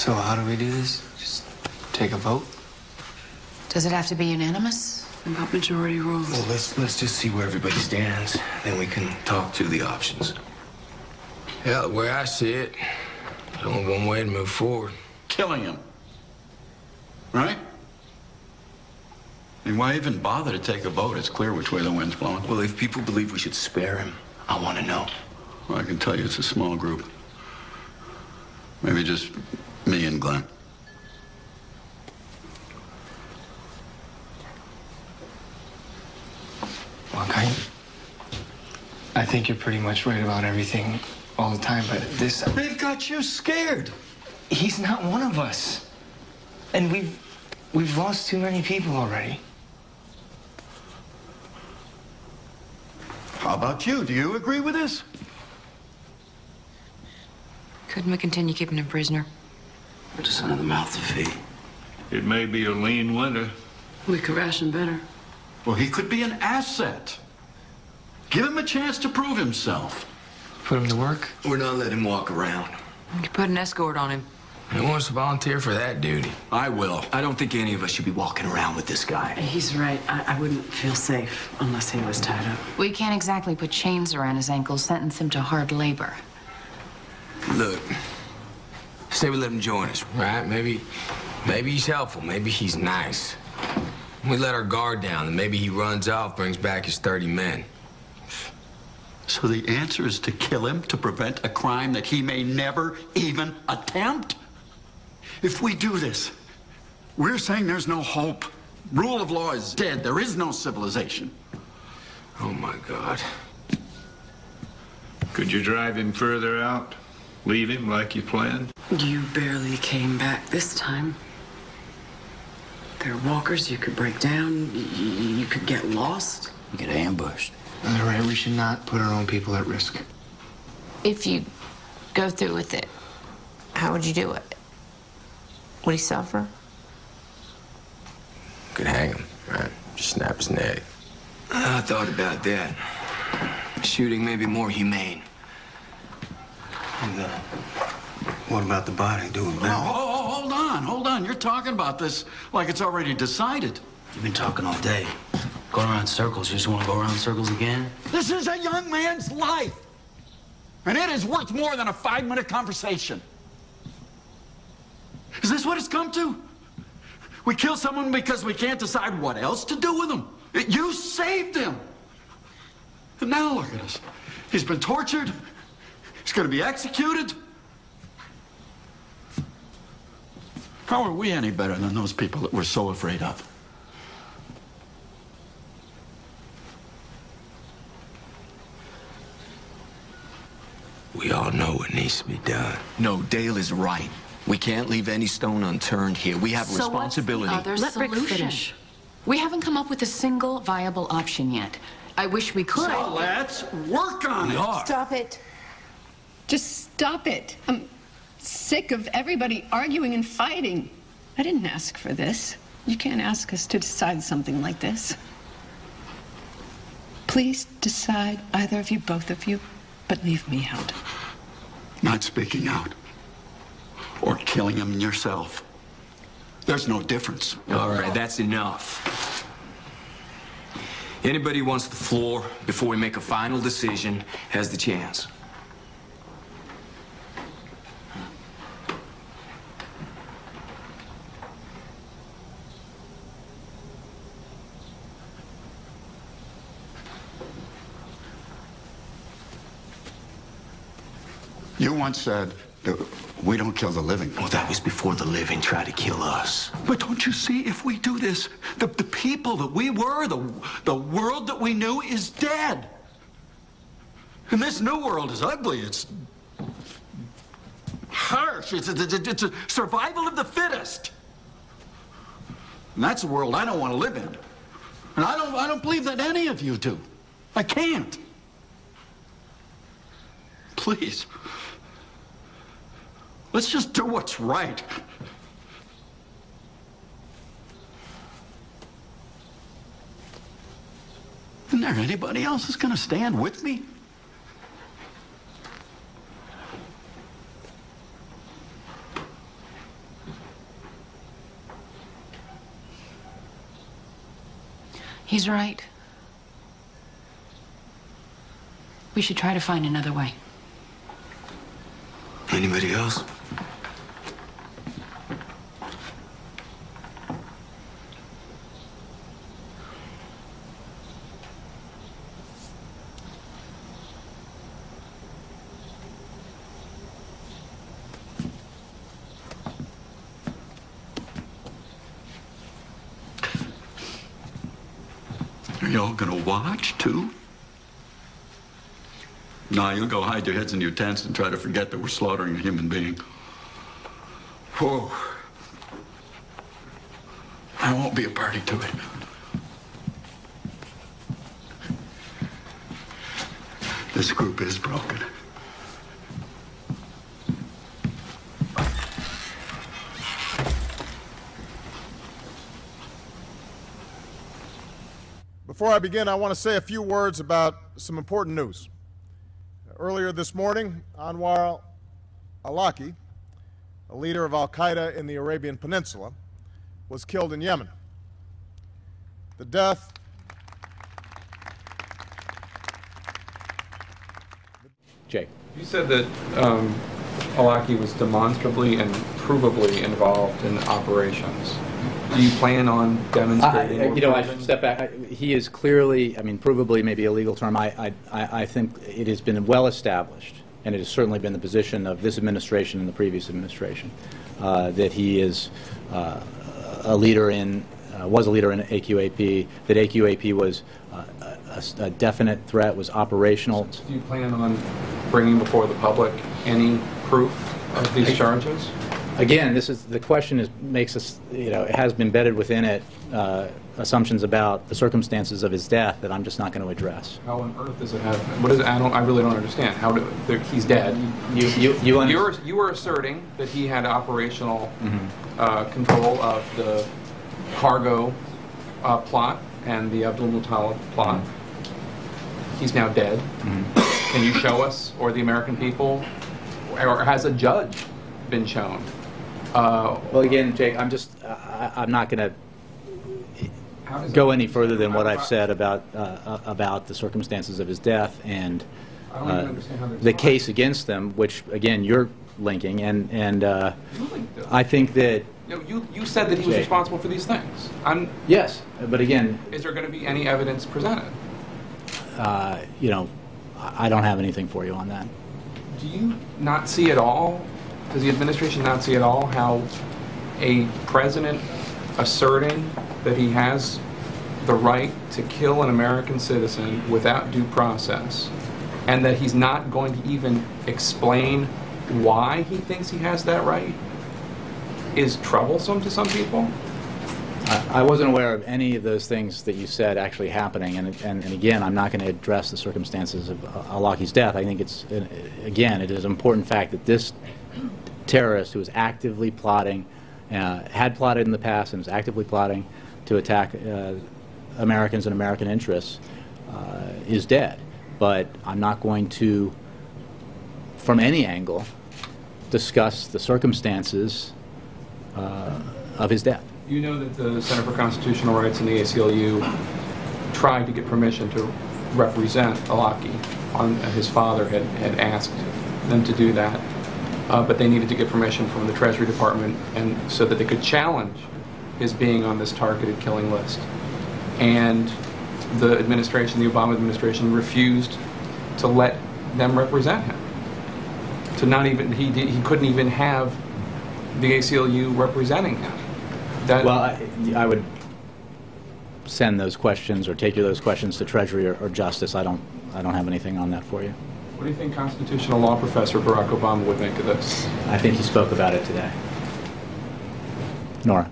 So how do we do this? Just take a vote? Does it have to be unanimous? About majority rules. Well, let's just see where everybody stands. Then we can talk through the options. Yeah, the way I see it, there's only one way to move forward. Killing him. Right? I mean, why even bother to take a vote? It's clear which way the wind's blowing. Well, if people believe we should spare him, I want to know. Well, I can tell you it's a small group. Maybe just me and Glenn. Look, I think you're pretty much right about everything all the time, but this... They've got you scared. He's not one of us. And we've lost too many people already. How about you? Do you agree with this? Couldn't we continue keeping him prisoner? Just another mouth to feed. It may be a lean winter. We could ration better. Well, he could be an asset. Give him a chance to prove himself. Put him to work? We're not letting him walk around. We could put an escort on him. Who wants to volunteer for that duty? I will. I don't think any of us should be walking around with this guy. He's right. I wouldn't feel safe unless he was tied up. We can't exactly put chains around his ankles, sentence him to hard labor. Look, say we let him join us, right? Maybe he's helpful. Maybe he's nice. We let our guard down, and maybe he runs off, brings back his 30 men. So the answer is to kill him to prevent a crime that he may never even attempt? If we do this, we're saying there's no hope. Rule of law is dead. There is no civilization. Oh, my God. Could you drive him further out? Leave him like you planned? You barely came back this time. There are walkers you could break down. You could get lost. You get ambushed. All right, we should not put our own people at risk. If you go through with it, how would you do it? Would he suffer? Could hang him, right? Just snap his neck. I thought about that. Shooting may be more humane. And, what about the body? Do it now? Oh, hold on. You're talking about this like it's already decided. You've been talking all day. Going around in circles. You just want to go around in circles again? This is a young man's life. And it is worth more than a 5-minute conversation. Is this what it's come to? We kill someone because we can't decide what else to do with them. You saved him. And now look at us. He's been tortured. He's going to be executed. How are we any better than those people that we're so afraid of? We all know what needs to be done. No, Dale is right. We can't leave any stone unturned here. We have a responsibility. Let Rick finish. We haven't come up with a single viable option yet. I wish we could. So let's work on it. Stop it. Just stop it. I'm sick of everybody arguing and fighting. I didn't ask for this. You can't ask us to decide something like this. Please decide, either of you, both of you, but leave me out. Not speaking out. Or killing him yourself. There's no difference. All right, that's enough. Anybody who wants the floor before we make a final decision has the chance. You once said that we don't kill the living. Well, that was before the living tried to kill us. But don't you see, if we do this, the people that we were, the world that we knew is dead. And this new world is ugly. It's harsh. It's a survival of the fittest. And that's a world I don't want to live in. And I don't believe that any of you do. I can't. Please. Let's just do what's right. Isn't there anybody else that's going to stand with me? He's right. We should try to find another way. Anybody else? Are y'all gonna watch, too? No, you'll go hide your heads in your tents and try to forget that we're slaughtering a human being. Whoa. I won't be a party to it. This group is broken. Before I begin, I want to say a few words about some important news. Earlier this morning, Anwar al-Awlaki, a leader of al-Qaeda in the Arabian Peninsula, was killed in Yemen. The death Jake. You said that al-Awlaki was demonstrably and provably involved in operations. Do you plan on demonstrating? I should step back. He is clearly, provably may be a legal term. I think it has been well established, and it has certainly been the position of this administration and the previous administration, that he is a leader in, was a leader in AQAP, that AQAP was a definite threat, was operational. So do you plan on bringing before the public any proof of these charges? Again, the question makes us, it has been embedded within it assumptions about the circumstances of his death that I'm just not going to address. How on earth does it have? What is it? I really don't understand. He's dead. You were asserting that he had operational control of the cargo plot and the Abdul Muttalib plot. He's now dead. Can you show us, or the American people, or has a judge been shown? Well, again, Jake, I'm not going to go any further than what I've said about the circumstances of his death and the case against them, which again you're linking, and I think that you said that he was responsible for these things. Yes, but again, is there going to be any evidence presented? I don't have anything for you on that. Do you not see at all? Does the administration not see at all how a president asserting that he has the right to kill an American citizen without due process, and that he's not going to even explain why he thinks he has that right, is troublesome to some people? I wasn't aware of any of those things that you said actually happening, and again, I'm not going to address the circumstances of al-Awlaki's death. I think it is an important fact that this terrorist who was actively plotting, had plotted in the past and was actively plotting to attack Americans and American interests, is dead. But I'm not going to, from any angle, discuss the circumstances of his death. You know that the Center for Constitutional Rights and the ACLU tried to get permission to represent al-Awlaki. His father had asked them to do that, but they needed to get permission from the Treasury Department, and so that they could challenge his being on this targeted killing list. And the administration, the Obama administration, refused to let them represent him. To not even, he couldn't even have the ACLU representing him. Well, I would send those questions or take those questions to Treasury or Justice. I don't have anything on that for you. What do you think constitutional law professor Barack Obama would make of this? I think he spoke about it today. Nora.